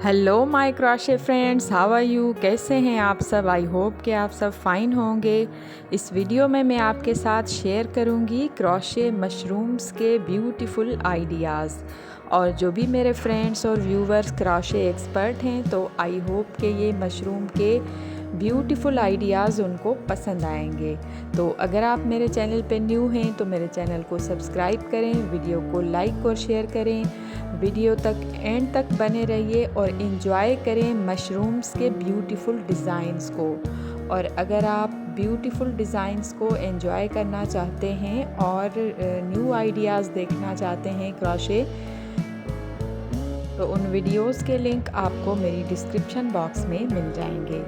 Hello my crochet friends, how are you. कैसे हैं आप सब। आई होप कि आप सब फाइन होंगे। इस वीडियो में मैं आपके साथ शेयर करूंगी क्रॉशे मशरूम्स के ब्यूटीफुल आइडियाज़। और जो भी मेरे फ्रेंड्स और व्यूवर्स क्रॉशे एक्सपर्ट हैं, तो आई होप कि ये मशरूम के ब्यूटीफुल आइडियाज़ उनको पसंद आएंगे। तो अगर आप मेरे चैनल पे न्यू हैं तो मेरे चैनल को सब्सक्राइब करें, वीडियो को लाइक और शेयर करें, वीडियो तक एंड तक बने रहिए और इन्जॉय करें मशरूम्स के ब्यूटीफुल डिज़ाइंस को। और अगर आप ब्यूटीफुल डिज़ाइंस को एंजॉय करना चाहते हैं और न्यू आइडियाज़ देखना चाहते हैं क्रॉशे, तो उन वीडियोस के लिंक आपको मेरी डिस्क्रिप्शन बॉक्स में मिल जाएंगे।